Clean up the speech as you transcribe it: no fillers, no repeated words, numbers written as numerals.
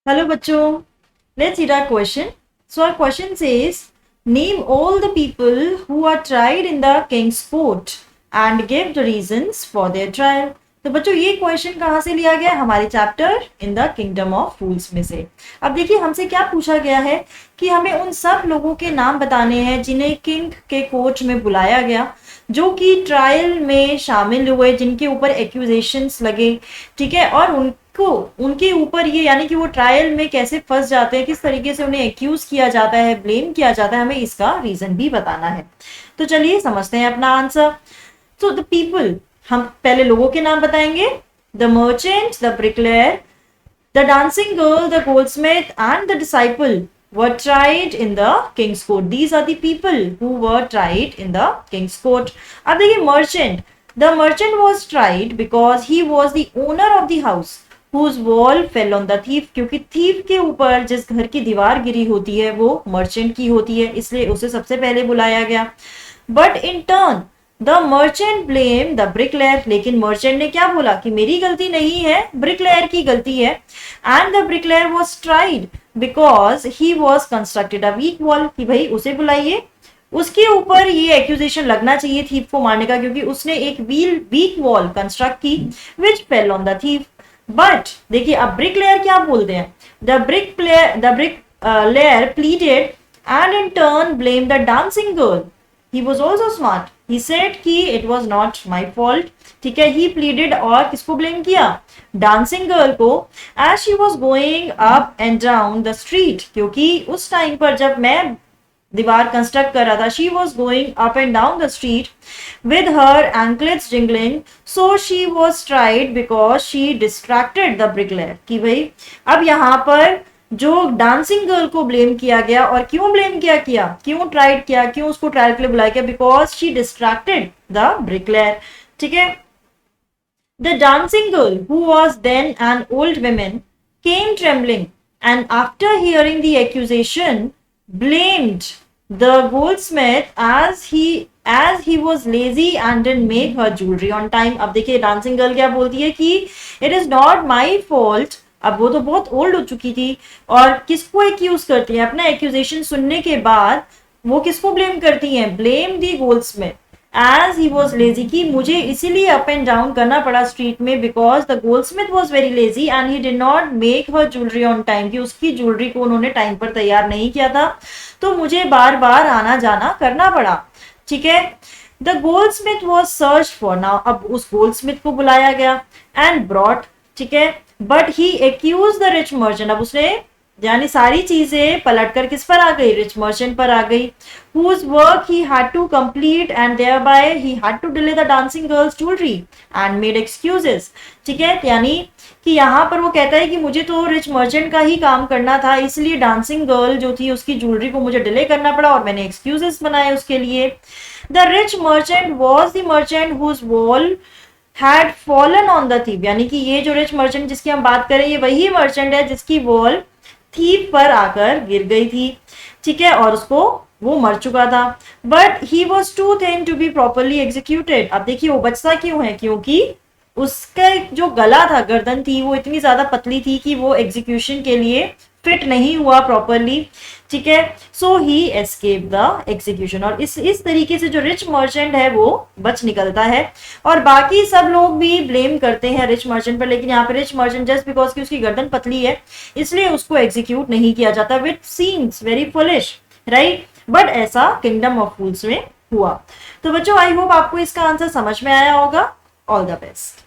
Hello, bachcho. Let's read our question. So our question says, name all the people who are tried in the king's court and give the reasons for their trial. तो बच्चों ये question कहाँ से लिया गया है? हमारे chapter in the kingdom of fools में से। अब देखिए हमसे क्या पूछा गया है कि हमें उन सब लोगों के नाम बताने हैं जिन्हें किंग के कोर्ट में बुलाया गया, जो कि ट्रायल में शामिल हुए, जिनके ऊपर एक्यूजेशंस लगे, ठीक है, और उनके ऊपर ये यानी कि वो ट्रायल में कैसे फंस जाते हैं, किस तरीके से उन्हें एक्यूज किया जाता है, ब्लेम किया जाता है, हमें इसका रीजन भी बताना है। तो चलिए समझते हैं अपना आंसर। सो द पीपल, हम पहले लोगों के नाम बताएंगे। The merchant, the bricklayer, the dancing girl, the Goldsmith and the disciple were tried in the king's court. These are the people who were tried in the king's court. अब देखिए merchant, the merchant was tried because he was the owner of the house whose wall fell on the thief. क्योंकि thief के ऊपर जिस घर की दीवार गिरी होती है वो merchant की होती है, इसलिए उसे सबसे पहले बुलाया गया। But in turn the merchant blame the bricklayer, लेकिन मर्चेंट ने क्या बोला कि मेरी गलती नहीं है, ब्रिकलेयर की गलती है। And the bricklayer was tried because he was constructed a weak wall, कि भाई उसे बुलाइए, उसके ऊपर ये एक्यूजेशन लगना चाहिए थीफ को मारने का, क्योंकि उसने एक वीक वॉल कंस्ट्रक्ट की which fell on the thief. But देखिए अब ब्रिकलेयर क्या बोलते हैं, the bricklayer pleaded and in turn blame the dancing girl. He was also smart. He said कि it was not my fault. ठीक है, he pleaded और किसको blame किया? Dancing girl को, as she was going up and down the street. क्योंकि उस time पर जब मैं दीवार कंस्ट्रक्ट कर रहा था, she was going up and down the street with her anklets jingling, so she was tried because she distracted the bricklayer. कि भाई अब यहाँ पर जो डांसिंग गर्ल को ब्लेम किया गया, और क्यों ब्लेम किया, क्यों ट्राइड किया, क्यों उसको ट्रायल के लिए बुलाया गया, because she distracted the bricklayer. ठीक है, the dancing girl who was then an old woman came trembling and after hearing the accusation blamed the goldsmith as he was lazy and didn't make her jewelry on time. अब देखिए dancing girl क्या बोलती है कि it is not my fault। अब वो तो बहुत ओल्ड हो चुकी थी, और किसको एक्यूज करती है, अपना एक्यूजेशन सुनने के बाद वो किसको ब्लेम करती हैं, blame the goldsmith as he was lazy, कि मुझे इसीलिए अप एंड डाउन करना पड़ा स्ट्रीट में because the Goldsmith was very lazy and he did not make her jewellery on time, कि उसकी ज्वेलरी को उन्होंने टाइम पर तैयार नहीं किया था, तो मुझे बार बार आना जाना करना पड़ा। ठीक है, the Goldsmith was search for, now अब उस गोल्डस्मिथ को बुलाया गया एंड ब्रॉट, ठीक है, but he accuse the rich merchant. अब उसने यानी सारी चीजें पलटकर किस पर आ गई, रिच मर्चेंट पर आ गई। whose work he had to complete and thereby he had to delay the dancing girl's jewelry and made excuses। ठीक है, यानी कि यहाँ पर वो कहता है कि मुझे तो रिच मर्चेंट का ही काम करना था, इसलिए डांसिंग गर्ल जो थी उसकी ज्वेलरी को मुझे डिले करना पड़ा और मैंने एक्सक्यूजेस बनाए उसके लिए। The rich merchant was the merchant whose wall had fallen on the thief, यानी कि ये जो रिच मर्चेंट जिसकी हम बात करें ये वही मर्चेंट है जिसकी वॉल थीफ पर आकर गिर गई थी। ठीक है, और उसको वो मर चुका था। But he was too thin to be properly executed. अब देखिए वो बचता क्यों है, क्योंकि उसका जो गला था, गर्दन थी, वो इतनी ज्यादा पतली थी कि वो एग्जीक्यूशन के लिए फिट नहीं हुआ प्रॉपरली। ठीक है, सो ही एस्केप द एग्जीक्यूशन, और इस तरीके से जो रिच मर्चेंट है वो बच निकलता है, और बाकी सब लोग भी ब्लेम करते हैं रिच मर्चेंट पर, लेकिन यहाँ पे रिच मर्चेंट जस्ट बिकॉज की उसकी गर्दन पतली है इसलिए उसको एग्जीक्यूट नहीं किया जाता, which seems very foolish, right, but ऐसा किंगडम ऑफ फूल्स में हुआ। तो बच्चों आई होप आपको इसका आंसर समझ में आया होगा। All the best.